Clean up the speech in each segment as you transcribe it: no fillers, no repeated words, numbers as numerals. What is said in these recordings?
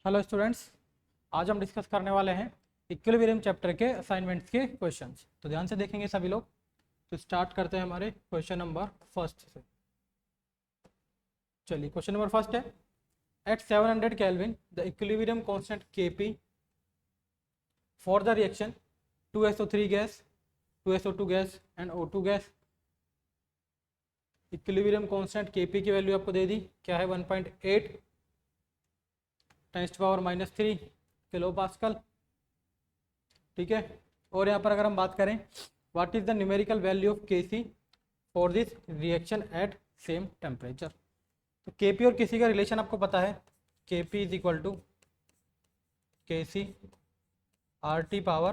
Hello students, आज हम discuss करने वाले हैं इक्विलिब्रियम चैप्टर के असाइनमेंट्स के क्वेश्चंस। तो ध्यान से देखेंगे सभी लोग। तो स्टार्ट करते हैं हमारे क्वेश्चन नंबर फर्स्ट से। चलिए, क्वेश्चन नंबर फर्स्ट है, at 700 kelvin the equilibrium constant Kp for the reaction 2SO3 gas, 2SO2 gas and O2 gas. Equilibrium constant Kp की वैल्यू आपको दे दी, क्या है 1.8 × 10⁻³ किलो पास्कल। ठीक है। और यहाँ पर अगर हम बात करें, what is the numerical value of Kc for this reaction at same temperature. तो Kp और Kc का रिलेशन आपको पता है, Kp is equal to Kc RT power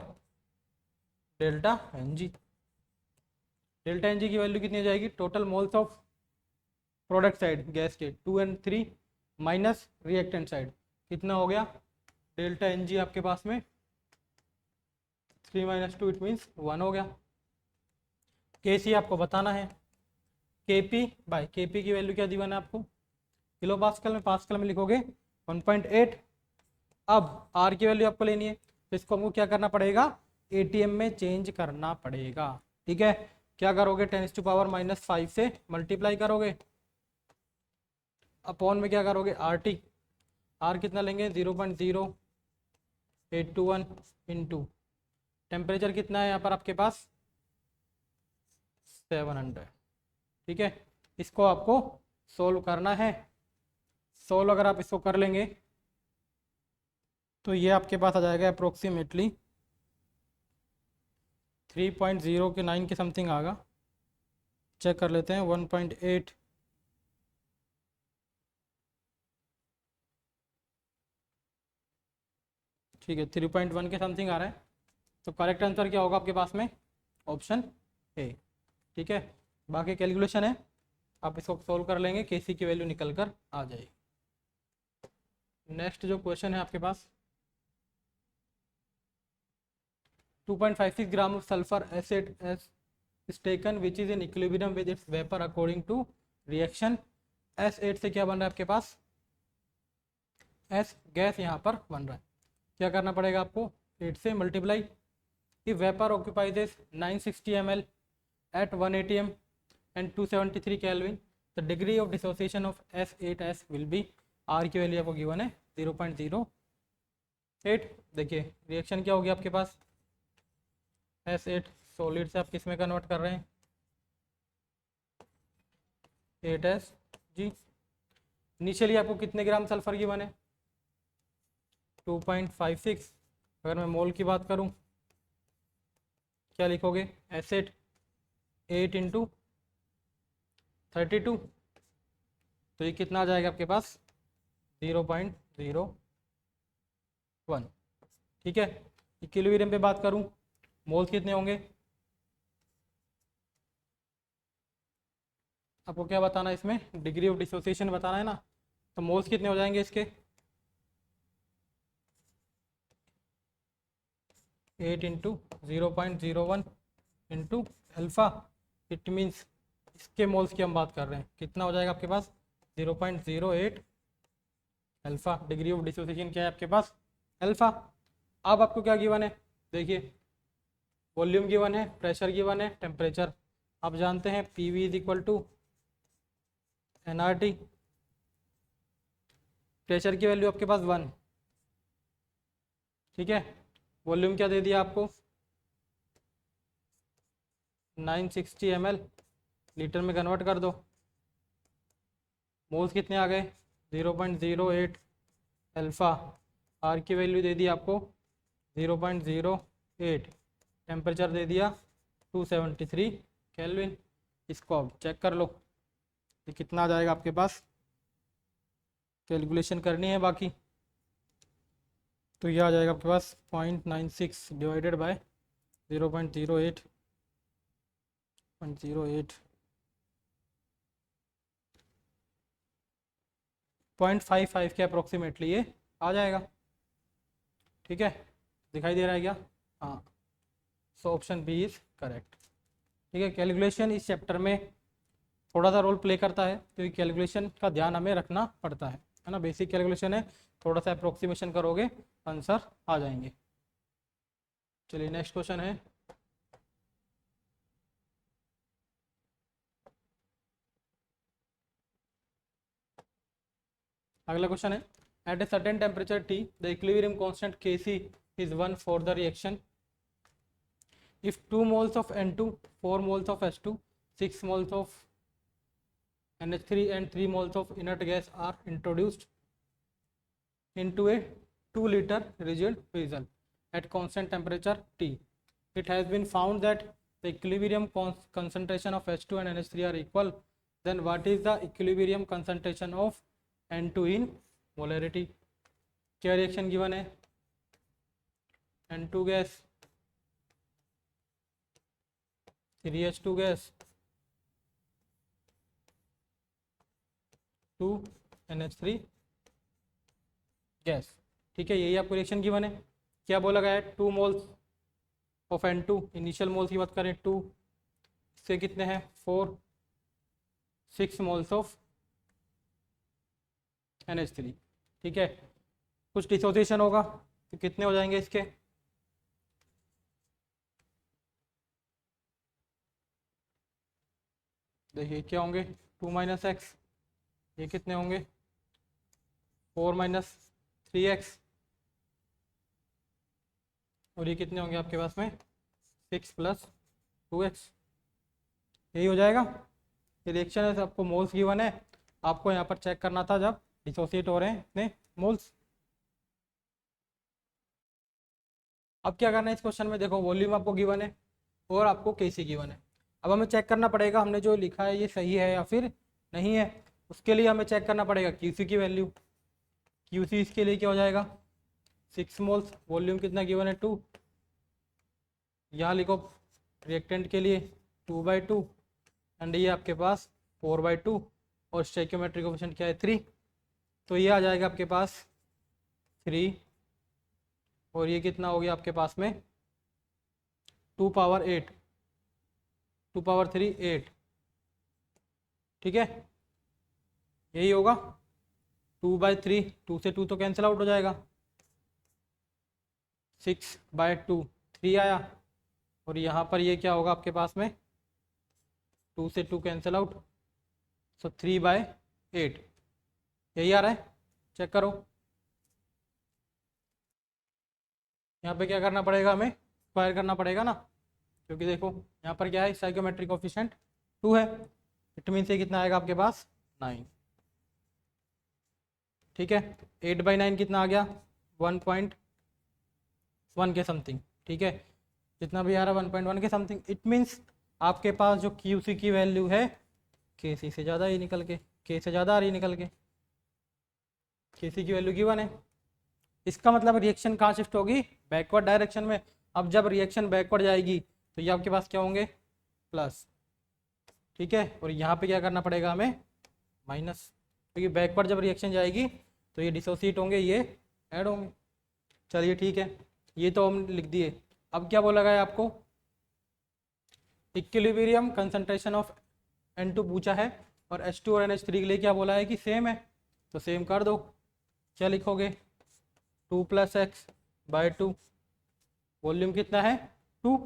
delta Ng। Delta Ng की वैल्यू कितनी हो जाएगी, total moles of product side gas के 2 और 3 माइनस रिएक्टेंट साइड कितना हो गया, डेल्टा Ng आपके पास में 3 - 2 इट मीन्स 1 हो गया। Kc आपको बताना है, Kp की वैल्यू क्या दी मैंने आपको, किलो पास्कल में, पास्कल में लिखोगे 1.8। अब R की वैल्यू आपको लेनी है, तो इसको हमको क्या करना पड़ेगा, ATM में चेंज करना पड़ेगा। ठीक है, क्या करोगे, 10⁻⁻5 से मल्टीप्लाई करोगे, अपॉन में क्या करोगे RT, R कितना लेंगे 0.0821 इंटू टेम्परेचर कितना है यहाँ पर आपके पास 700। ठीक है, इसको आपको सोल्व करना है। सोल्व अगर आप इसको कर लेंगे तो ये आपके पास आ जाएगा अप्रोक्सीमेटली 3.0 के 9 के समथिंग आएगा। चेक कर लेते हैं, 1.8 ठीक है, 3.1 के समथिंग आ रहा है। तो करेक्ट आंसर क्या होगा आपके पास में, ऑप्शन ए। ठीक है, बाकी कैलकुलेशन है, आप इसको सोल्व कर लेंगे, Kc की वैल्यू निकल कर आ जाएगी। नेक्स्ट जो क्वेश्चन है आपके पास, 2.56 gram of sulphur acid is taken which is in equilibrium with its vapor according to reaction S8 से क्या बन रहा है आपके पास, S गैस यहाँ पर बन रहा है। क्या करना पड़ेगा आपको, 8 से multiply. If vapor occupies 960 ml at 180 m and 273 Kelvin, the degree of dissociation of S8S will be, R की वैल्यू आपको गिवन है 0.08। देखिए रिएक्शन क्या होगी आपके पास, S8 सॉलिड से आप किस में कन्वर्ट कर रहे हैं, 8Sg। इनिशियली आपको कितने ग्राम सल्फर गिवन है 2.56। अगर मैं मोल की बात करूं, क्या लिखोगे, एसिड 8 × 32, तो ये कितना आ जाएगा आपके पास 0.01। ठीक है, इक्विलिब्रियम पे बात करूं, मोल्स कितने होंगे, आपको क्या बताना है इसमें, डिग्री ऑफ डिसोसिएशन बताना है ना। तो मोल्स कितने हो जाएंगे इसके, 8 × 0.01 इंटू अल्फ़ा, इट मीन्स इसके मोल्स की हम बात कर रहे हैं, कितना हो जाएगा आपके पास 0.08 अल्फ़ा। डिग्री ऑफ डिसोसिएशन क्या है आपके पास, अल्फ़ा। अब आपको क्या गिवन है, देखिए वॉल्यूम गिवन है, प्रेशर गिवन है, टेम्परेचर आप जानते हैं, PV is equal to nRT। Pressure की वैल्यू आपके पास 1। ठीक है, वॉल्यूम क्या दे दिया आपको 960 ml, लीटर में कन्वर्ट कर दो। मोल्स कितने आ गए 0.08 अल्फ़ा। R की वैल्यू दे दी आपको 0.08, टेम्परेचर दे दिया 273 केल्विन। इसको आप चेक कर लो, ये कितना आ जाएगा आपके पास, कैलकुलेशन करनी है बाकी। तो यह आ जाएगा आपके पास 0.96 डिवाइडेड बाय 0.08 0.55 के अप्रोक्सीमेटली ये आ जाएगा। ठीक है, दिखाई दे रहा है क्या, हाँ। So option B is correct. ठीक है, कैलकुलेशन इस चैप्टर में थोड़ा सा रोल प्ले करता है, क्योंकि कैलकुलेशन का ध्यान हमें रखना पड़ता है। है ना, बेसिक कैलकुलेशन है, थोड़ा सा अप्रोक्सीमेशन करोगे आंसर आ जाएंगे। चलिए नेक्स्ट क्वेश्चन है, अगला क्वेश्चन है, at a certain temperature T the equilibrium constant Kc is 1 for the reaction if 2 moles of N2, 4 moles of H2, 6 moles of NH3 and 3 moles of inert gas are introduced into a 2-liter rigid vessel at constant temperature T. It has been found that the equilibrium concentration of H2 and NH3 are equal. Then what is the equilibrium concentration of N2 in molarity? क्या reaction given है, N2 gas 3H2 gas 2 NH3 gas, ठीक है, यही आपको reaction given है। क्या बोला गया है, 2 moles of N2, initial moles की बात करें 2, से कितने हैं 4, 6 मोल्स ऑफ NH3, ठीक है, कुछ डिसोसिएशन होगा तो कितने हो जाएंगे इसके, देखिए क्या होंगे 2 माइनस एक्स, ये कितने होंगे 4 माइनस 3x, और ये कितने होंगे आपके पास में 6 प्लस 2x, यही हो जाएगा। ये रिएक्शन है, आपको मोल्स गिवन है, आपको यहाँ पर चेक करना था जब डिसोसिएट हो रहे हैं इतने मोल्स। अब क्या करना है इस क्वेश्चन में, देखो वॉल्यूम आपको गिवन है और आपको Kc गिवन है। अब हमें चेक करना पड़ेगा हमने जो लिखा है ये सही है या फिर नहीं है। उसके लिए हमें चेक करना पड़ेगा Qc की वैल्यू। Qc इसके लिए क्या हो जाएगा 6 मोल्स, वॉल्यूम कितना गिवन है 2, यहाँ लिखो रिएक्टेंट के लिए 2/2 एंड ये आपके पास 4/2 और स्टोइकियोमेट्रिक कोएफिशिएंट क्या है 3, तो ये आ जाएगा आपके पास 3 और ये कितना हो गया आपके पास में 2 पावर 8, 2 पावर 3 8, ठीक है, यही होगा 2/3, 2 से 2 तो कैंसिल आउट हो जाएगा, 6/2 3 आया, और यहाँ पर ये क्या होगा आपके पास में 2 से 2 कैंसिल आउट, सो 3/8, यही आ रहा है, चेक करो। यहाँ पे क्या करना पड़ेगा, हमें स्क्वायर करना पड़ेगा ना, क्योंकि देखो यहाँ पर क्या है स्टोइकियोमेट्रिक कोएफिशिएंट 2 है, इट मीन से कितना आएगा आपके पास 9, ठीक है, 8/9 कितना आ गया 1.1 के समथिंग, ठीक है, जितना भी आ रहा है 1.1 के समथिंग, इट मीन्स आपके पास जो Qc की वैल्यू है Kc से ज़्यादा ही निकल के, K से ज़्यादा आ रही निकल के, Kc की वैल्यू गिवन है। इसका मतलब रिएक्शन कहाँ शिफ्ट होगी, बैकवर्ड डायरेक्शन में। अब जब रिएक्शन बैकवर्ड जाएगी तो ये आपके पास क्या होंगे प्लस, ठीक है, और यहाँ पे क्या करना पड़ेगा हमें माइनस, क्योंकि बैकवर्ड जब रिएक्शन जाएगी तो ये डिसोसिएट होंगे, ये ऐड होंगे। चलिए ठीक है, ये तो हम लिख दिए। अब क्या बोला गया आपको, इक्विलिब्रियम कंसंट्रेशन ऑफ N2 पूछा है और H2 और NH3 के लिए क्या बोला है कि सेम है, तो सेम कर दो। क्या लिखोगे 2 + x/2, वॉल्यूम कितना है 2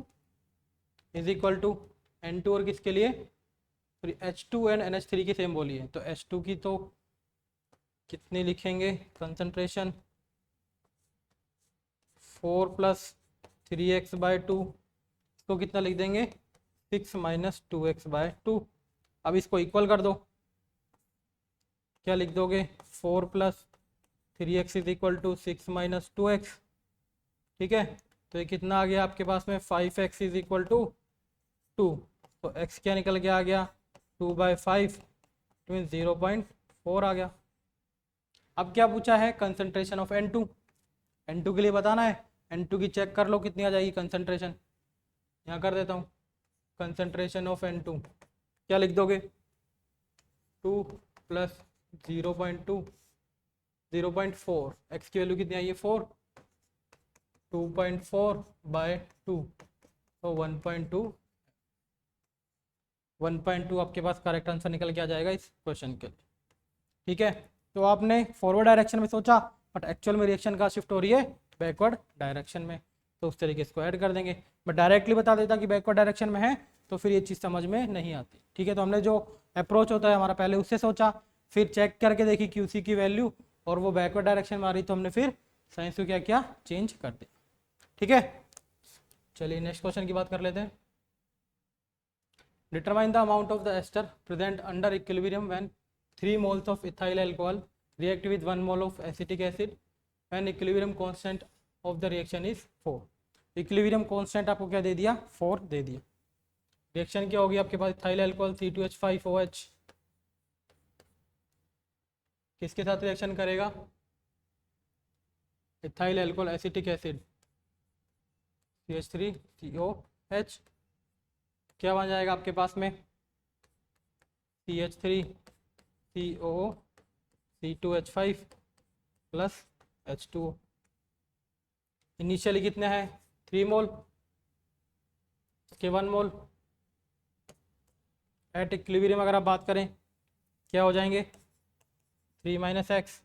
इज इक्वल टू N2 और किसके लिए फिर H2 एंड NH3 की सेम बोली है, तो H2 की तो कितनी लिखेंगे कंसंट्रेशन 4 + 3x/2, इसको कितना लिख देंगे 6 - 2x/2। अब इसको इक्वल कर दो, क्या लिख दोगे 4 + 3x is equal to 6 - 2x, ठीक है, तो ये कितना आ गया आपके पास में 5x इज इक्वल टू 2, तो x क्या निकल के आ गया 2/5 मीन 0.4 आ गया। अब क्या पूछा है कंसंट्रेशन ऑफ N2, N2 के लिए बताना है, N2 की चेक कर लो कितनी आ जाएगी कंसंट्रेशन, यहाँ कर देता हूँ कंसंट्रेशन ऑफ N2, क्या लिख दोगे 2 + 0.2 0.4, x की वैल्यू कितनी आई है 4, 2.4/2, तो 1.2 आपके पास करेक्ट आंसर निकल के आ जाएगा इस क्वेश्चन के लिए, ठीक है। तो आपने फॉरवर्ड डायरेक्शन में सोचा, बट एक्चुअल में रिएक्शन का शिफ्ट हो रही है बैकवर्ड डायरेक्शन में, तो उस तरीके से इसको ऐड कर देंगे। बट डायरेक्टली बता देता कि बैकवर्ड डायरेक्शन में है तो फिर ये चीज़ समझ में नहीं आती। ठीक है, तो हमने जो अप्रोच होता है हमारा पहले उससे सोचा, फिर चेक करके देखी QC की वैल्यू और वो बैकवर्ड डायरेक्शन में आ रही, तो हमने फिर साइंस को क्या किया, चेंज कर दिया। ठीक है, चलिए नेक्स्ट क्वेश्चन की बात कर लेते हैं। Determine the amount of the ester present under equilibrium when 3 moles of ethyl alcohol react with 1 mole of acetic acid when equilibrium constant of the reaction is 4। Equilibrium constant आपको क्या दे दिया, 4 दे दिया। Reaction क्या होगी आपके पास, इथाइल अल्कोहल C2H5OH किसके साथ reaction करेगा, ethyl alcohol acetic acid CH3COH, क्या बन जाएगा आपके पास में, CH3COO C2H5 plus H2O। Initially कितने हैं, 3 मोल, इसके 1 मोल। एट इक्विलिब्रियम अगर आप बात करें क्या हो जाएंगे, 3 - x,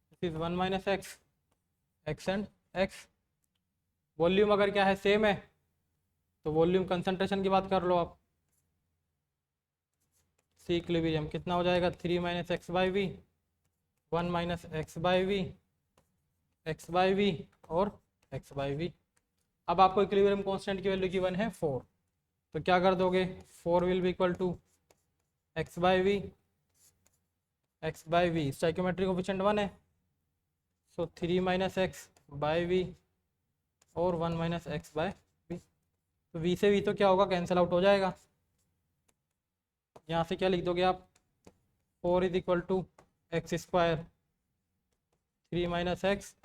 this is 1 - x, x and x। Volume अगर क्या है, सेम है, तो वॉल्यूम कंसंट्रेशन की बात कर लो आप, सी इक्विलिब्रियम कितना हो जाएगा, 3 - x/v, 1 - x/v, x/v और x/v। अब आपको इक्विलिब्रियम कांस्टेंट की वैल्यू गिवन है 4, तो क्या कर दोगे, 4 will be equal to x/v, x/v stoichiometric coefficient 1 है, सो 3 - x/v और 1 - x/v। तो v से v तो क्या होगा, कैंसिल आउट हो जाएगा। यहाँ से क्या लिख दोगे आप, 4 is equal to x², 3 - x,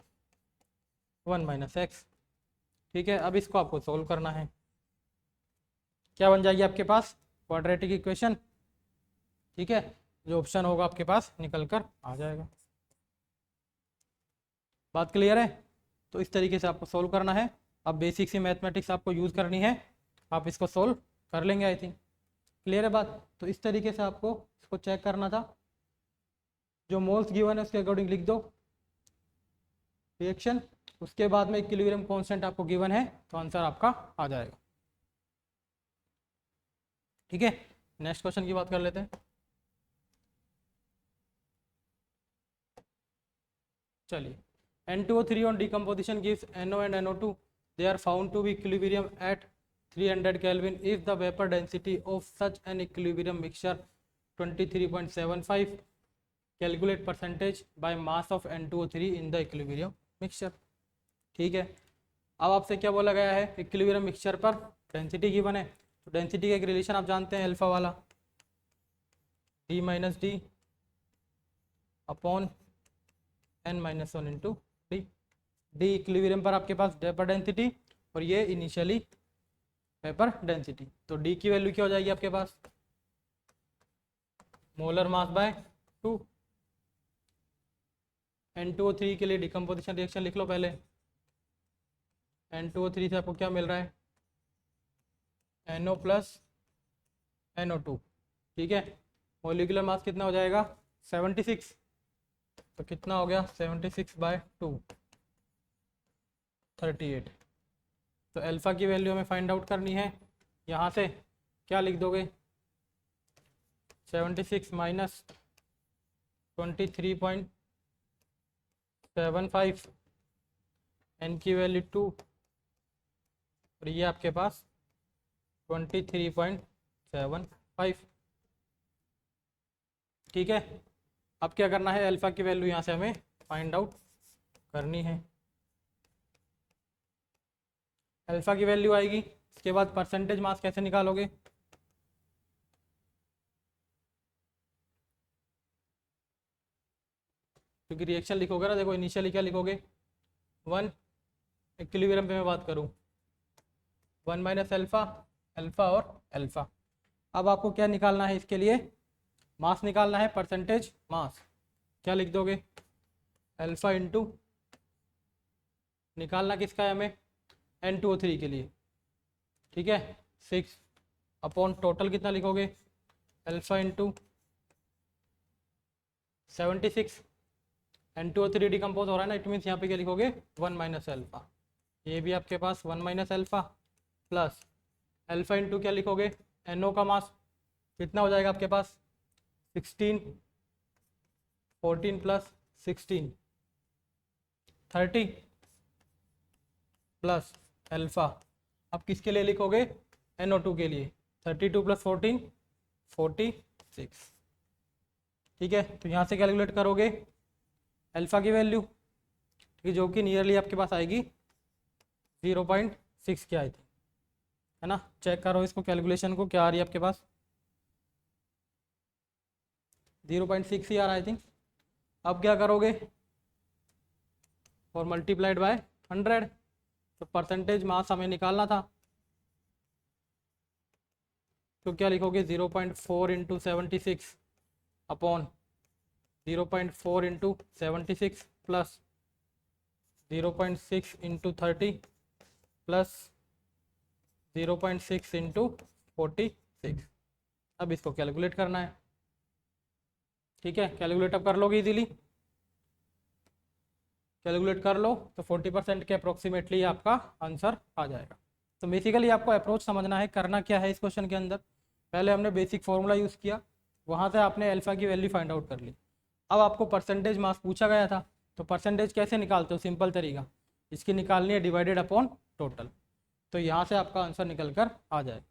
1 - x। ठीक है, अब इसको आपको सोल्व करना है, क्या बन जाएगी आपके पास, क्वाड्रेटिक इक्वेशन। ठीक है, जो ऑप्शन होगा आपके पास निकल कर आ जाएगा। बात क्लियर है, तो इस तरीके से आपको सोल्व करना है। अब बेसिक सी मैथमेटिक्स आपको यूज़ करनी है, आप इसको सोल्व कर लेंगे आई थिंक। क्लियर है बात, तो इस तरीके से आपको इसको चेक करना था, जो मोल्स गिवन है उसके अकॉर्डिंग लिख दो रिएक्शन, उसके बाद में इक्विलिब्रियम कांस्टेंट आपको गिवन है, तो आंसर आपका आ जाएगा। ठीक है, नेक्स्ट क्वेश्चन की बात कर लेते हैं। चलिए, N2O3 on decomposition gives NO and NO2, they are found to be equilibrium at 300 Kelvin if the vapor density of such an equilibrium mixture 23.75, calculate percentage by mass of N2O3 in the equilibrium mixture। ठीक है, अब आपसे क्या बोला गया है, equilibrium mixture पर density given है, तो डेंसिटी का एक रिलेशन आप जानते हैं अल्फा वाला, D - D upon N - 1 into D. D equilibrium पर आपके पास वेपर डेंसिटी और ये इनिशियली वेपर डेंसिटी, तो डी की वैल्यू क्या हो जाएगी आपके पास, मोलर मास बाय 2। N2O3 के लिए डिकम्पोजिशन रिएक्शन लिख लो पहले, N2O3 से आपको क्या मिल रहा है, NO प्लस NO2। ठीक है, मोलिकुलर मास कितना हो जाएगा, 76, तो कितना हो गया 76/2, 38। तो अल्फा की वैल्यू हमें फाइंड आउट करनी है, यहाँ से क्या लिख दोगे, 76 माइनस 23.75, एन की वैल्यू 2 और ये आपके पास 23.75। ठीक है, अब क्या करना है, अल्फा की वैल्यू यहाँ से हमें फाइंड आउट करनी है। अल्फा की वैल्यू आएगी, इसके बाद परसेंटेज मास कैसे निकालोगे, क्योंकि रिएक्शन लिखोगे ना, देखो इनिशियली क्या लिखोगे, 1 इक्विलिब्रियम पे मैं बात करूँ, 1 माइनस अल्फा, अल्फा और अल्फा। अब आपको क्या निकालना है, इसके लिए मास निकालना है, परसेंटेज मास। क्या लिख दोगे, अल्फा इंटू, निकालना किसका है हमें, N2O3 के लिए। ठीक है, 6 अपॉन टोटल कितना लिखोगे, अल्फा इंटू 76 N2O3 डिकम्पोज हो रहा है ना, इट मीन्स यहाँ पे क्या लिखोगे 1 माइनस अल्फा, ये भी आपके पास 1 minus alpha plus alpha into क्या लिखोगे NO का मास कितना हो जाएगा आपके पास 16, 14 प्लस 16 30 प्लस अल्फा, अब किसके लिए लिखोगे NO2 के लिए 32 प्लस 14 46, ठीक है। तो यहाँ से कैलकुलेट करोगे अल्फा की वैल्यू, ठीक है, जो कि नियरली आपके पास आएगी 0.6 की आई थी, है ना। चेक करो इसको कैलकुलेशन को, क्या आ रही है आपके पास 0.6 ही आ रहा है आई थिंक। अब क्या करोगे और मल्टीप्लाइड बाय 100, तो परसेंटेज मास हमें निकालना था, तो क्या लिखोगे 0.4 into 76 upon 0.4 into 76 plus 0.6 into 30 plus 0.6 into 46। अब इसको कैलकुलेट करना है, ठीक है। कैलकुलेट अब कर लोगे इजीली, कैलकुलेट कर लो तो 40% के अप्रोक्सीमेटली आपका आंसर आ जाएगा। तो बेसिकली आपको अप्रोच समझना है, करना क्या है इस क्वेश्चन के अंदर। पहले हमने बेसिक फॉर्मूला यूज़ किया, वहाँ से आपने अल्फा की वैल्यू फाइंड आउट कर ली। अब आपको परसेंटेज मास पूछा गया था, तो परसेंटेज कैसे निकालते हो, सिंपल तरीका, इसकी निकालनी है डिवाइडेड अपॉन टोटल, तो यहाँ से आपका आंसर निकल कर आ जाए,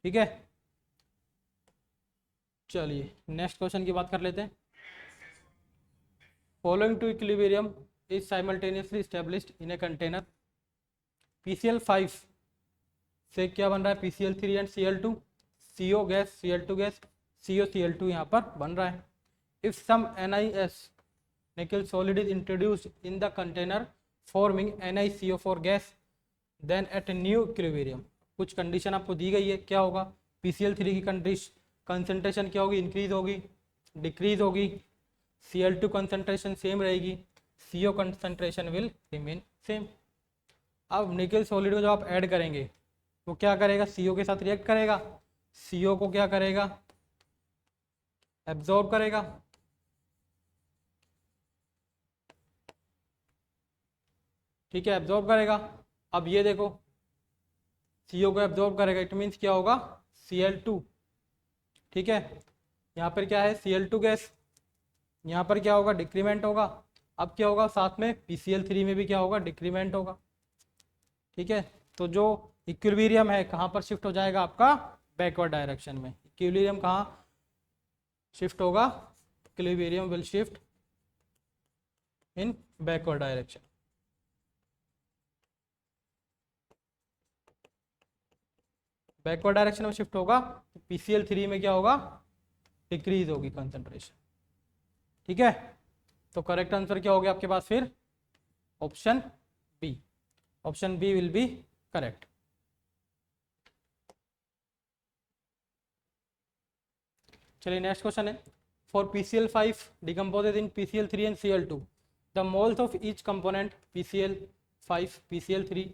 ठीक है। चलिए नेक्स्ट क्वेश्चन की बात कर लेते हैं। Following two equilibrium is simultaneously established in a container, PCl5 से क्या बन रहा है PCl3 and Cl2, CO gas Cl2 gas CO Cl2 यहाँ पर बन रहा है। If some NiS nickel solid is introduced in the container forming NiCO4 gas, then at new equilibrium, कुछ कंडीशन आपको दी गई है, क्या होगा PCl3 की कंसंट्रेशन क्या होगी, इंक्रीज होगी डिक्रीज होगी, Cl2 कंसंट्रेशन सेम रहेगी, CO concentration will remain same. अब निकल सॉलिड को जब आप ऐड करेंगे तो क्या करेगा, CO के साथ रिएक्ट करेगा, CO को क्या करेगा एब्जॉर्ब करेगा, ठीक है, एब्जॉर्ब करेगा। अब ये देखो CO को एब्जॉर्ब करेगा, इट मीन्स क्या होगा Cl2, ठीक है। यहाँ पर क्या है Cl2 गैस, यहाँ पर क्या होगा डिक्रीमेंट होगा। अब क्या होगा साथ में PCl3 में भी क्या होगा डिक्रीमेंट होगा, ठीक है। तो जो इक्विलिब्रियम है कहाँ पर शिफ्ट हो जाएगा आपका बैकवर्ड डायरेक्शन में। इक्विलिब्रियम कहाँ शिफ्ट होगा, equilibrium will shift in backward direction, backward direction में शिफ्ट होगा। तो PCl3 में क्या होगा डिक्रीज होगी कंसंट्रेशन, ठीक है। तो करेक्ट आंसर क्या हो गया आपके पास फिर option B, option B will be correct. चलिए नेक्स्ट क्वेश्चन है, for PCl5 decomposes in PCl3 and Cl2, the moles of each component PCl5 PCl3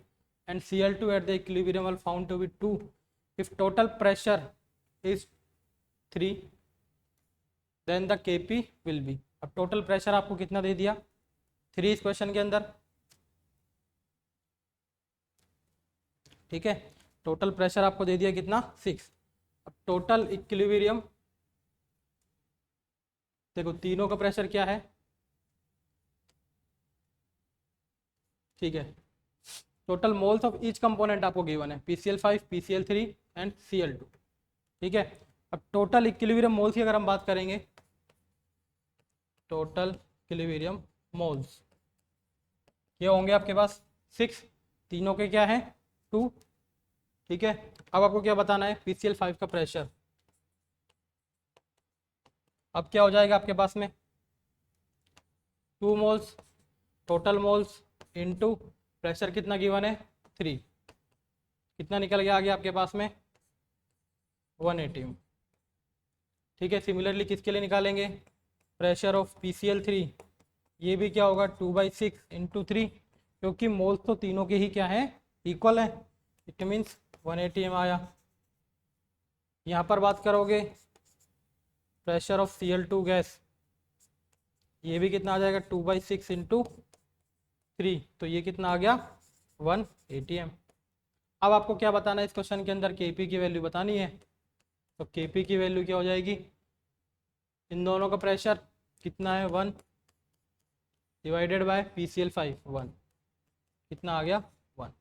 and Cl2 at the equilibrium are found to be 2 if total pressure is 3 then the Kp will be. अब total pressure आपको कितना दे दिया 3 इस question के अंदर, ठीक है। Total pressure आपको दे दिया कितना 6। अब टोटल इक्विलिब्रियम देखो तीनों का प्रेशर क्या है, ठीक है। Total moles of each component आपको गिवन है PCl5 PCl3 एंड Cl2, ठीक है। अब टोटल इक्विलिब्रियम मोल्स की अगर हम बात करेंगे, टोटल इक्विलिब्रियम मोल्स ये होंगे आपके पास 6, तीनों के क्या है 2, ठीक है। अब आपको क्या बताना है PCl5 का प्रेशर, अब क्या हो जाएगा आपके पास में 2 moles total moles into pressure कितना गिवन है 3, कितना निकल गया आगे आपके पास में 180, ठीक है। सिमिलरली किसके लिए निकालेंगे प्रेशर ऑफ PCl3, ये भी क्या होगा 2/6 इंटू 3, क्योंकि मोल्स तो तीनों के ही क्या है इक्वल है, इट मीन्स 180 में आया। यहाँ पर बात करोगे प्रेशर ऑफ Cl2 गैस, ये भी कितना आ जाएगा 2/6 इंटू 3, तो ये कितना आ गया 1 ATM। अब आपको क्या बताना है इस क्वेश्चन के अंदर, Kp की वैल्यू बतानी है। तो Kp की वैल्यू क्या हो जाएगी, इन दोनों का प्रेशर कितना है 1 डिवाइडेड बाय PCl5 1, कितना आ गया 1।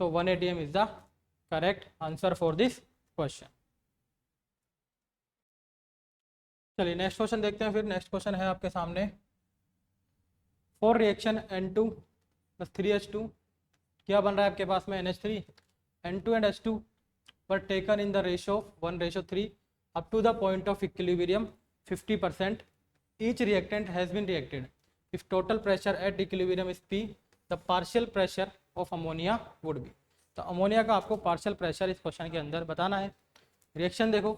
सो 1 ATM is the correct answer for this question. चलिए नेक्स्ट क्वेश्चन देखते हैं। फिर नेक्स्ट क्वेश्चन है आपके सामने, फॉर रिएक्शन N2 + 3H2 क्या बन रहा है आपके पास में NH3, N2 and H2 were taken in the ratio 1:3 up to the point of equilibrium 50%. Each reactant has been reacted. If total pressure at equilibrium is P, the partial pressure of ammonia would be. तो ammonia का आपको partial pressure इस question के अंदर बताना है। Reaction देखो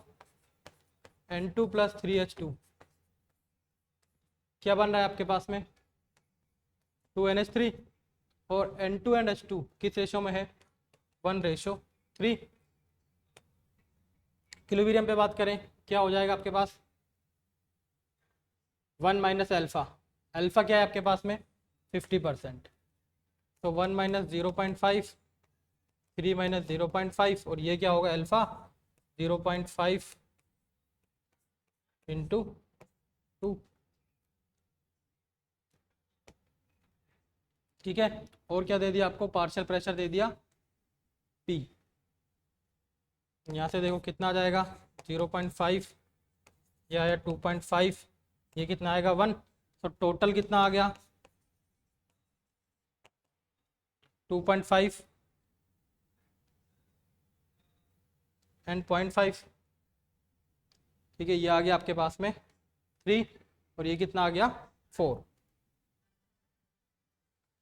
N2 + 3H2 क्या बन रहा है आपके पास में 2NH3, और N2 and H2 किस रेशो में है 1:3। इक्विलिब्रियम पे बात करें क्या हो जाएगा आपके पास 1 माइनस अल्फा, अल्फा क्या है आपके पास में 50%, तो 1 माइनस 0.5, 3 माइनस 0.5, और ये क्या होगा अल्फा 0.5 इंटू 2, ठीक है। और क्या दे दिया आपको, पार्शियल प्रेशर दे दिया P। यहाँ से देखो कितना आ जाएगा 0.5 या 2.5, ये कितना आएगा 1, तो टोटल कितना आ गया 2.5 एंड 0.5, ठीक है। ये आ गया आपके पास में 3, और ये कितना आ गया 4।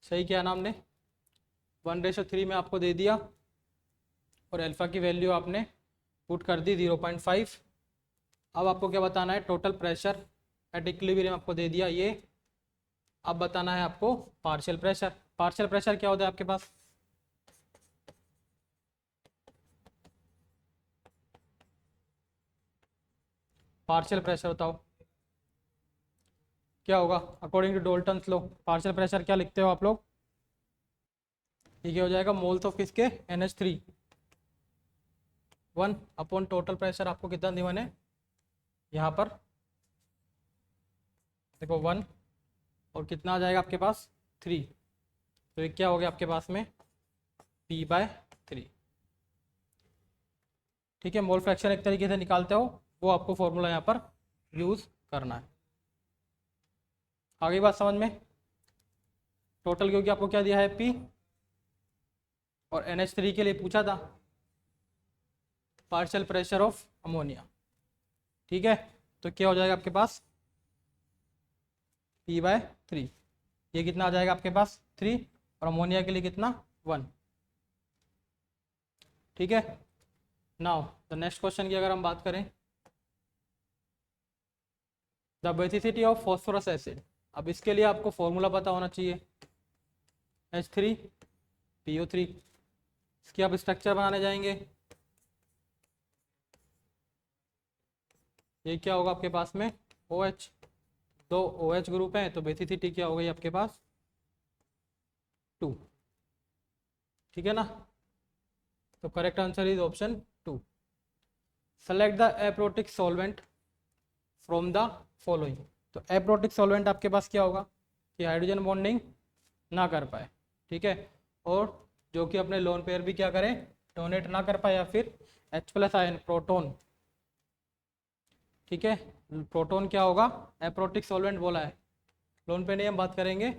सही किया ना हमने, 1:3 में आपको दे दिया, और अल्फा की वैल्यू आपने पुट कर दी 0.5। अब आपको क्या बताना है, टोटल प्रेशर एट इक्विलिब्रियम आपको दे दिया ये। अब बताना है आपको पार्शियल प्रेशर। पार्शियल प्रेशर क्या होता है आपके पास, पार्शियल प्रेशर बताओ क्या होगा according to Dalton's law. Partial pressure क्या लिखते हो आप लोग, ये क्या हो जाएगा मोल्स ऑफ किसके NH3 1 अपॉन टोटल प्रेशर आपको कितना दिया है यहाँ पर देखो 1, और कितना आ जाएगा आपके पास 3, तो ये क्या हो गया आपके पास में P/3, ठीक है। मोल फ्रैक्शन एक तरीके से निकालते हो, वो आपको फॉर्मूला यहाँ पर यूज़ करना है। आगे बात समझ में, टोटल क्योंकि आपको क्या दिया है P, और NH3 के लिए पूछा था पार्शियल प्रेशर ऑफ अमोनिया, ठीक है। तो क्या हो जाएगा आपके पास P/3, ये कितना आ जाएगा आपके पास 3, और अमोनिया के लिए कितना 1, ठीक है। नाउ द नेक्स्ट क्वेश्चन की अगर हम बात करें, the basicity of phosphorous acid. अब इसके लिए आपको फॉर्मूला पता होना चाहिए H3PO3। इसकी आप स्ट्रक्चर बनाने जाएंगे, ये क्या होगा आपके पास में OH, दो OH ग्रुप हैं, तो बेसिसिटी क्या हो गई आपके पास 2, ठीक है ना। तो correct answer is option 2। Select the aprotic solvent from the following. तो एप्रोटिक सॉल्वेंट आपके पास क्या होगा कि हाइड्रोजन बॉन्डिंग ना कर पाए, ठीक है, और जो कि अपने लोन पेयर भी क्या करें डोनेट ना कर पाए, या फिर H+ आयन प्रोटोन, ठीक है। प्रोटोन क्या होगा एप्रोटिक सॉल्वेंट बोला है, लोन पे नहीं हम बात करेंगे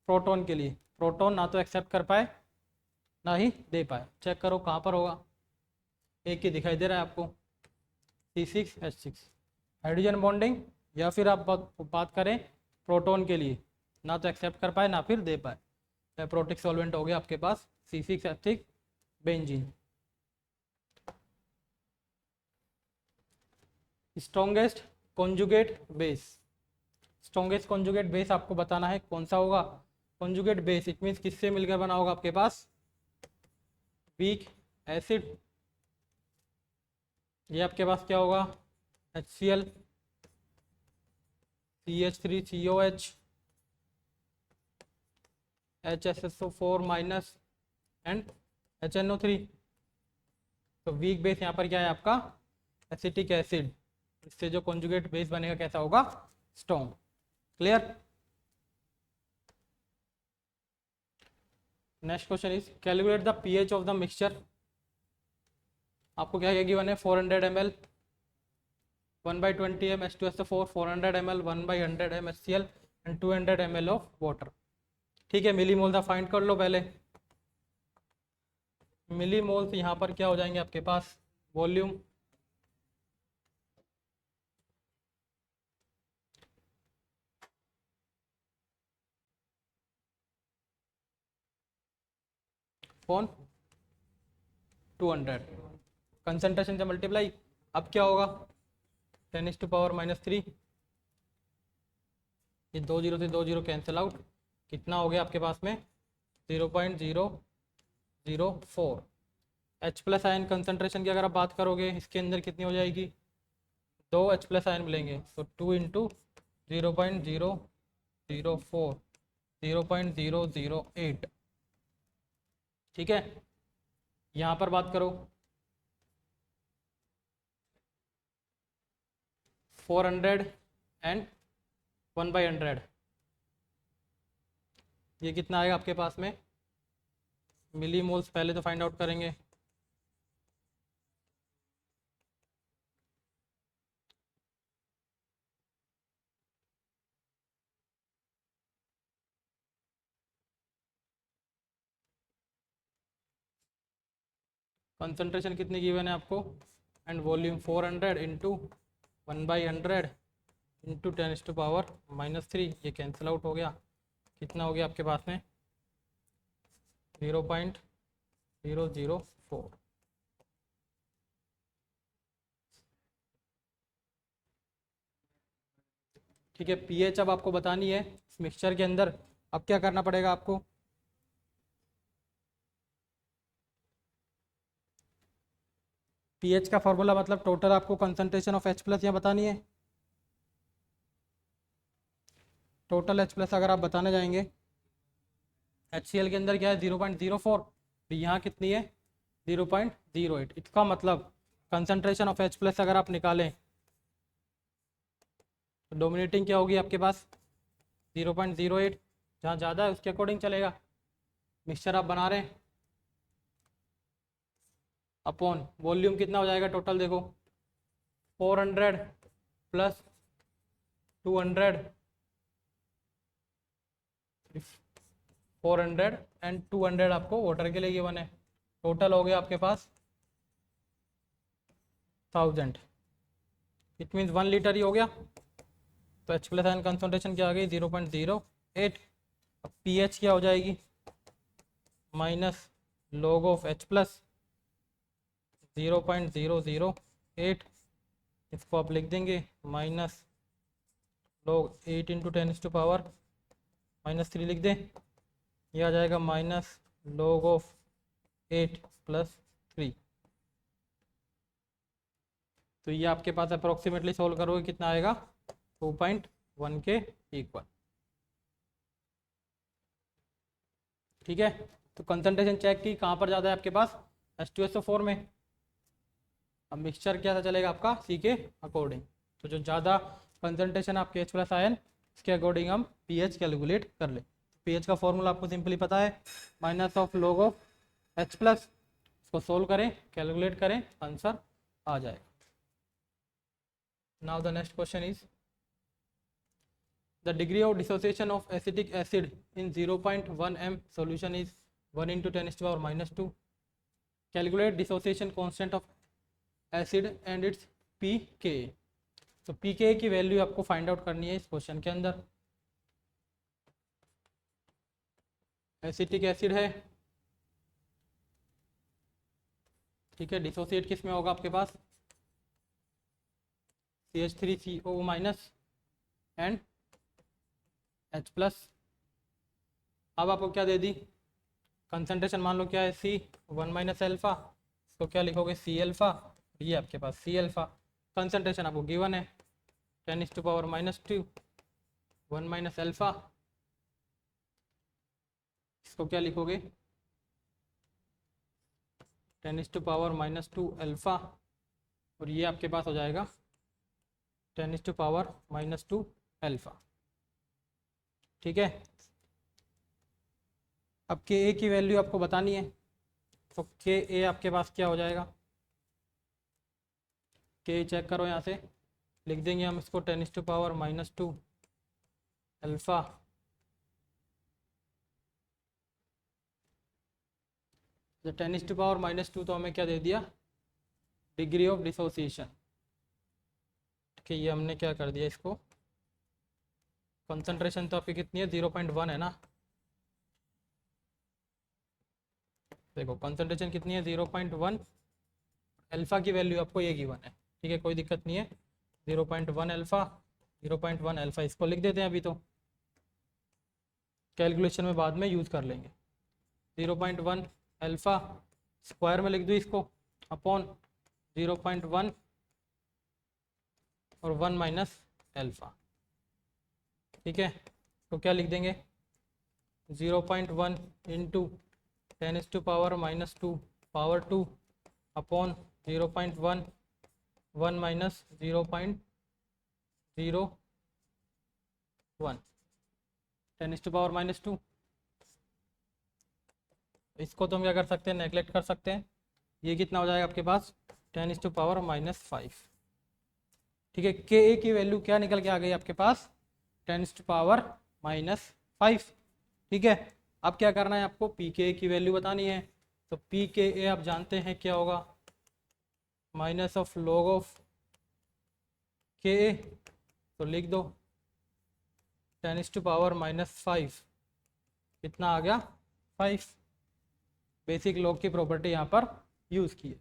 प्रोटोन के लिए। प्रोटोन ना तो एक्सेप्ट कर पाए ना ही दे पाए। चेक करो कहाँ पर होगा, एक ही दिखाई दे रहा है आपको C6H6 हाइड्रोजन बॉन्डिंग, या फिर आप बात करें प्रोटोन के लिए ना तो एक्सेप्ट कर पाए ना फिर दे पाए। एप्रोटिक सॉल्वेंट हो गया आपके पास C6H6 benzene. Strongest conjugate base, strongest conjugate base आपको बताना है कौन सा होगा। कॉन्जुगेट बेस इट मीन्स किससे मिलकर बना होगा आपके पास वीक एसिड, ये आपके पास क्या होगा HCl, CH3COH HSSO4 minus and HNO3। तो वीक बेस यहाँ पर क्या है आपका एसिटिक एसिड, इससे जो कॉन्जुगेट बेस बनेगा कैसा होगा strong. Clear. Next question is calculate the pH of the mixture. आपको क्या गिवन है 400 ml 1/20 m H2SO4, 400 ml 1/100 m HCl and 200 ml of water. ठीक है, मिली मोल फाइंड कर लो पहले। मिली मोल्स यहाँ पर क्या हो जाएंगे आपके पास वॉल्यूम फोन 200 कंसंट्रेशन से मल्टीप्लाई। अब क्या होगा 10⁻⁻3, ये 2 0 से 2 0 कैंसिल आउट, कितना हो गया आपके पास में 0.004। H प्लस आयन कंसंट्रेशन की अगर आप बात करोगे इसके अंदर कितनी हो जाएगी 2 H प्लस आयन मिलेंगे, तो 2 इंटू 0.004 0.008। ठीक है, यहाँ पर बात करो 400 एंड 1/100, ये कितना आएगा आपके पास में मिली मोल्स पहले तो फाइंड आउट करेंगे। कंसंट्रेशन कितनी गिवन है आपको एंड वॉल्यूम 400 इंटू 1/100 इंटू 10⁻⁻3, ये कैंसिल आउट हो गया, कितना हो गया आपके पास में 0.004। ठीक है, पीएच अब आपको बतानी है इस मिक्सचर के अंदर। अब क्या करना पड़ेगा आपको पीएच का फॉर्मूला मतलब टोटल आपको कंसंट्रेशन ऑफ H प्लस यहाँ बतानी है। टोटल H प्लस अगर आप बताने जाएंगे HCl के अंदर क्या है 0.04, तो यहाँ कितनी है 0.08। इसका मतलब कंसंट्रेशन ऑफ H प्लस अगर आप निकालें तो डोमिनेटिंग क्या होगी आपके पास 0.08, जहाँ ज़्यादा है उसके अकॉर्डिंग चलेगा। मिक्सचर आप बना रहे हैं अपॉन वॉल्यूम कितना हो जाएगा टोटल देखो 400 प्लस 200 400 एंड 200 आपको वाटर के लिए गिवन है। टोटल हो गया आपके पास 1000, इट मीन्स 1 लीटर ही हो गया। तो H प्लस आयन कंसंट्रेशन क्या आ गई 0.08। अब पीएच क्या हो जाएगी minus log of H plus 0.008, इसको आप लिख देंगे माइनस लॉग 8 इंटू 10⁻⁻3 लिख दें, यह आ जाएगा माइनस लॉग ऑफ 8 प्लस 3। तो ये आपके पास अप्रोक्सीमेटली सोल्व करोगे कितना आएगा 2.1 के इक्वल। ठीक है, तो कंसंट्रेशन चेक की कहाँ पर ज़्यादा है आपके पास H2SO4 में। अब मिक्सचर क्या चलेगा आपका सी के अकॉर्डिंग, तो जो ज़्यादा कंसंट्रेशन आपके H प्लस आयन इसके अकॉर्डिंग हम पीएच कैलकुलेट कर ले। पीएच का फॉर्मूला आपको सिंपली पता है minus of log of H plus, इसको सोल्व करें कैलकुलेट करें आंसर आ जाएगा। Now the next question is the degree of dissociation of acetic acid in 0.1 m solution is 1 into 10⁻⁻2। Calculate dissociation constant of acid and it's pK। तो pK की value आपको find out करनी है इस question के अंदर। Acetic acid है, ठीक है, डिसोसिएट किस में होगा आपके पास CH3CO minus and H plus. अब आपको क्या दे दी कंसंट्रेशन, मान लो क्या है C1 माइनस एल्फा, इसको क्या लिखोगे C अल्फा, ये आपके पास C अल्फा। कंसंट्रेशन आपको गिवन है 10⁻⁻2 1 माइनस अल्फा, इसको क्या लिखोगे 10⁻⁻² अल्फा, और ये आपके पास हो जाएगा 10⁻⁻² अल्फा। ठीक है, अब के ए की वैल्यू आपको बतानी है, तो के ए आपके पास क्या हो जाएगा, के ए चेक करो यहाँ से, लिख देंगे हम इसको 10⁻⁻² अल्फा, तो 10⁻⁻² तो हमें क्या दे दिया, डिग्री ऑफ डिसोसिएशन। ठीक है, ये हमने क्या कर दिया इसको, कंसंट्रेशन तो आपकी कितनी है 0.1 है ना, देखो कंसंट्रेशन कितनी है 0.1, अल्फा की वैल्यू आपको ये गिवन है। ठीक है, कोई दिक्कत नहीं है, 0.1 अल्फा, 0.1 अल्फा, इसको लिख देते हैं अभी, तो कैलकुलेशन में बाद में यूज़ कर लेंगे। 0.1 अल्फा स्क्वायर में लिख दूँ इसको, अपॉन 0.1 और 1 माइनस अल्फा। ठीक है, तो क्या लिख देंगे 0.1 इंटू 10⁻⁻² पावर 2 अपॉन 0.1 1 माइनस 0.01 10⁻⁻²। इसको तो हम क्या कर सकते हैं, नेगलेक्ट कर सकते हैं, ये कितना हो जाएगा आपके पास 10⁻⁻5। ठीक है, के ए की वैल्यू क्या निकल के आ गई आपके पास 10⁻⁻5। ठीक है, अब क्या करना है आपको, पी के ए की वैल्यू बतानी है, तो पी के ए आप जानते हैं क्या होगा, माइनस ऑफ लॉग ऑफ के ए, तो लिख दो 10⁻⁻5, कितना आ गया 5। बेसिक लॉग की प्रॉपर्टी यहाँ पर यूज़ की है,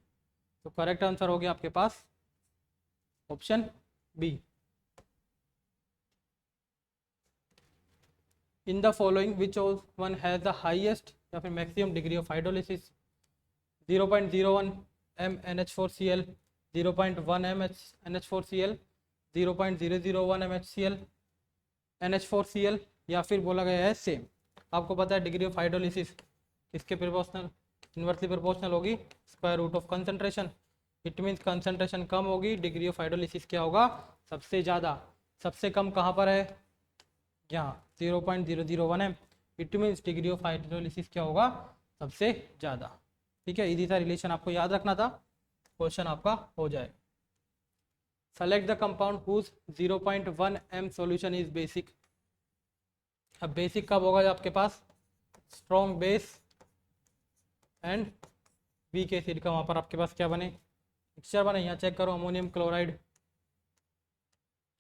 तो करेक्ट आंसर हो गया आपके पास option B. In the following which one has the highest या फिर maximum degree of hydrolysis, 0.01 m NH4Cl, 0.1 m NH4Cl, 0.001 m HCl NH4Cl, या फिर बोला गया है सेम। आपको पता है डिग्री ऑफ हाइड्रोलिसिस किसके प्रोपोर्शनल, इन्वर्सली प्रोपोर्शनल होगी square root of concentration. It means concentration कम होगी, डिग्री ऑफ हाइड्रोलिसिस क्या होगा सबसे ज़्यादा। सबसे कम कहाँ पर है, यहाँ 0.001 m, it means degree of hydrolysis क्या होगा सबसे ज़्यादा। ठीक है, इजी सा रिलेशन आपको याद रखना था, क्वेश्चन आपका हो जाएगा। Select the compound whose 0.1 m solution is basic. अब बेसिक कब होगा, आपके पास strong base and weak acid का वहाँ पर आपके पास क्या बने, मिक्सचर बने। यहाँ चेक करो, अमोनियम क्लोराइड,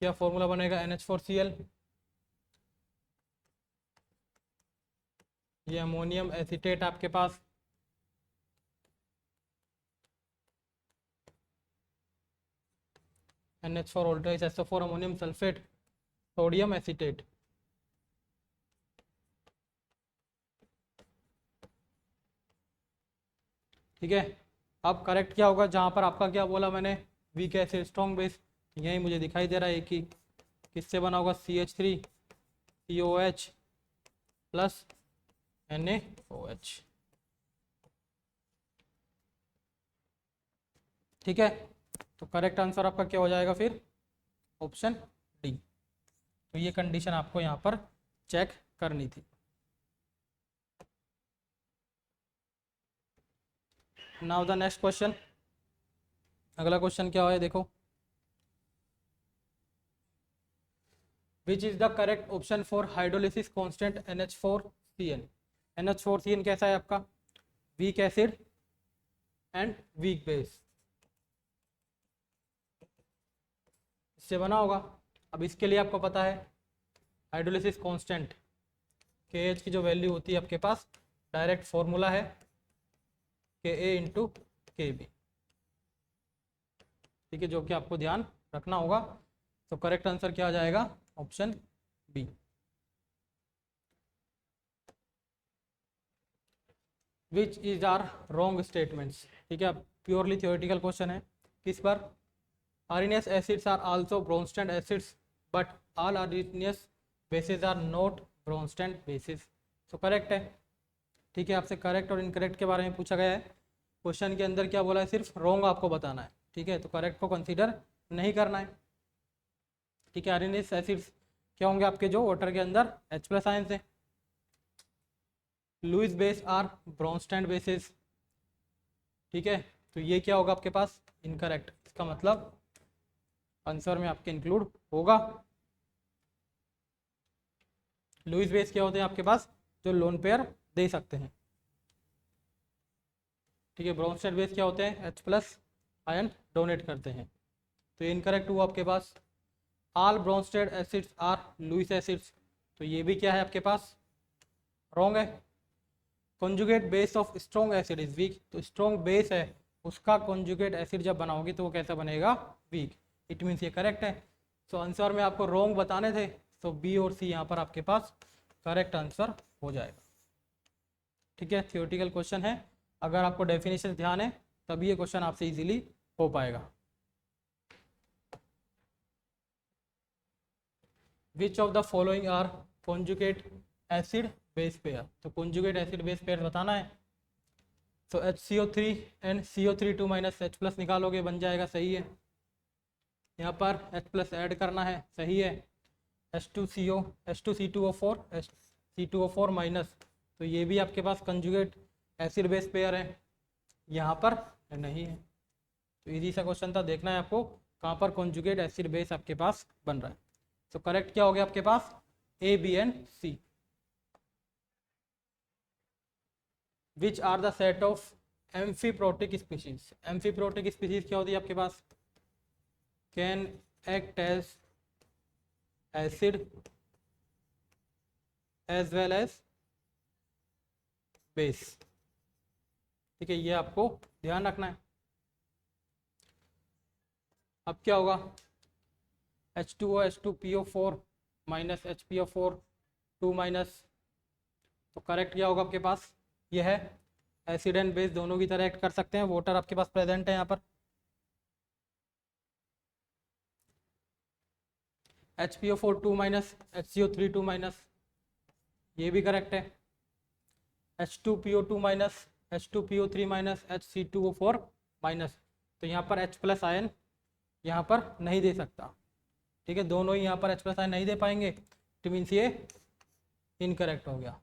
क्या फॉर्मूला बनेगा NH4Cl, ये अमोनियम एसीटेट आपके पास, NH4 alters SO4 ammonium sulphate, sodium acetate. ठीक है, अब करेक्ट क्या होगा, जहाँ पर आपका क्या बोला मैंने वीक एसिड स्ट्रॉन्ग बेस, यही मुझे दिखाई दे रहा है कि किससे बना होगा CH3 COH प्लस NaOH। ठीक है, तो करेक्ट आंसर आपका क्या हो जाएगा फिर ऑप्शन डी। तो ये कंडीशन आपको यहाँ पर चेक करनी थी। नाउ द नेक्स्ट क्वेश्चन, अगला क्वेश्चन क्या है देखो, which is the correct option for hydrolysis constant NH4Cl। NH4Cl कैसा है आपका, weak acid and weak base, इससे बना होगा। अब इसके लिए आपको पता है हाइड्रोलिसिस कांस्टेंट KH की जो वैल्यू होती है आपके पास, डायरेक्ट फॉर्मूला है Ka इंटू KB। ठीक है, जो कि आपको ध्यान रखना होगा। तो करेक्ट आंसर क्या आ जाएगा option B. Which is are wrong statements. ठीक है, प्योरली थियोरेटिकल क्वेश्चन है, किस पर, Arrhenius acids are also Bronsted acids, but all Arrhenius bases are not Bronsted bases. तो करेक्ट है। ठीक है, आपसे करेक्ट और इनकरेक्ट के बारे में पूछा गया है। क्वेश्चन के अंदर क्या बोला है, सिर्फ रॉन्ग आपको बताना है। ठीक है, तो करेक्ट को कंसीडर नहीं करना है। ठीक है, आर्सेनिक एसिड्स क्या होंगे आपके जो वाटर के अंदर H+ आयन से। Lewis base are Bronsted bases. ठीक है, तो ये क्या होगा आपके पास, इनकरेक्ट। इसका मतलब आंसर में आपके इंक्लूड होगा। लुईस बेस क्या होते हैं आपके पास, जो लोन पेयर दे सकते हैं। ठीक है, ब्रोनस्टैंड बेस क्या होते हैं, H+ आयन डोनेट करते हैं। तो ये इनकरेक्ट हुआ आपके पास। All Bronsted acids are Lewis acids. तो ये भी क्या है आपके पास, रॉन्ग है। Conjugate base of strong acid is weak. तो स्ट्रॉन्ग बेस है, उसका कॉन्जुगेट एसिड जब बनाओगे तो वो कैसा बनेगा, वीक। इट मीन्स ये करेक्ट है। सो आंसर में आपको रॉन्ग बताने थे, तो बी और सी यहाँ पर आपके पास करेक्ट आंसर हो जाएगा। ठीक है, थियोरेटिकल क्वेश्चन है, अगर आपको डेफिनेशन ध्यान है तभी ये क्वेश्चन आपसे इजीली हो पाएगा। Which of the following are conjugate acid base pair. तो कॉन्जुगेट एसिड बेस पेयर बताना है। तो HCO3 एंड CO3 2 - H+ निकालोगे, बन जाएगा, सही है। यहाँ पर H+ ऐड करना है, सही है। H2CO H2C2O4 C2O4 माइनस, तो ये भी आपके पास कंजुगेट एसिड बेस पेयर है, यहाँ पर नहीं है। तो इजी सा क्वेश्चन था, देखना है आपको कहाँ पर कंजुगेट एसिड बेस आपके पास बन रहा है। तो करेक्ट क्या हो गया आपके पास, A, B and C। Which are the set of amphiprotic species. Amphiprotic species क्या होती है आपके पास, can act as acid as well as base. ठीक है, ये आपको ध्यान रखना है। अब क्या होगा, H2O H2PO4 minus HPO4 2 minus, तो करेक्ट क्या होगा आपके पास, ये है। एसिड एंड बेस दोनों की तरह एक्ट कर सकते हैं, वाटर आपके पास प्रेजेंट है यहाँ पर। HPO4 2 माइनस HCO3 2 माइनस, ये भी करेक्ट है। H2PO2 minus H2PO3 minus HC2O4 minus, तो यहाँ पर H+ आयन यहाँ पर नहीं दे सकता। ठीक है, दोनों ही यहाँ पर H+ आयन नहीं दे पाएंगे, तो मीन्स ये इनकरेक्ट हो गया।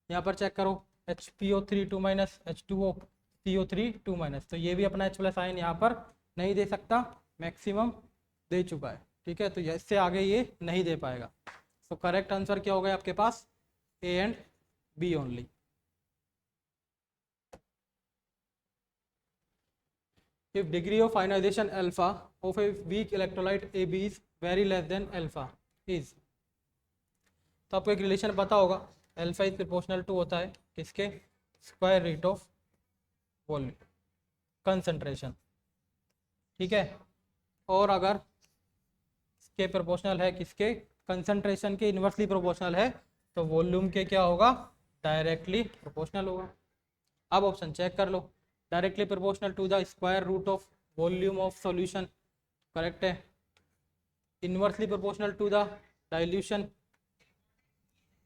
यहाँ पर चेक करो, HPO3 2 minus H2O CO3 2 minus, तो ये भी अपना H+ आयन यहाँ पर नहीं दे सकता, मैक्सिमम दे चुका है। ठीक है, तो इससे आगे ये नहीं दे पाएगा। तो करेक्ट आंसर क्या हो गया आपके पास, A and B only. If degree of ionization alpha of a weak electrolyte AB is very less than alpha is, तो आपको एक रिलेशन पता होगा, अल्फा इज प्रोपोर्शनल टू होता है किसके, square root of volume concentration. ठीक है, और अगर इसके प्रोपोर्शनल है किसके, कंसंट्रेशन के इन्वर्सली प्रोपोर्शनल है, तो वॉल्यूम के क्या होगा, डायरेक्टली प्रोपोर्शनल होगा। अब ऑप्शन चेक कर लो, directly proportional to the square root of volume of solution, correct है। Inversely proportional to the dilution,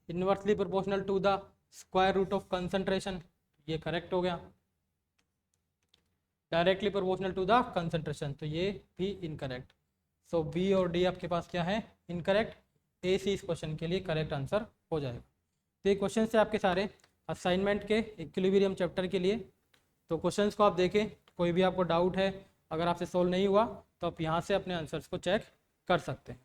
inversely proportional to the square root of concentration, ये करेक्ट हो गया। Directly proportional to the concentration, तो ये भी incorrect. So B और D आपके पास क्या है, इनकरेक्ट। ए सी इस क्वेश्चन के लिए करेक्ट आंसर हो जाएगा। तो ये क्वेश्चन से आपके सारे असाइनमेंट के इक्विलिब्रियम चैप्टर के लिए। तो क्वेश्चंस को आप देखें, कोई भी आपको डाउट है अगर आपसे सोल्व नहीं हुआ तो आप यहाँ से अपने आंसर्स को चेक कर सकते हैं।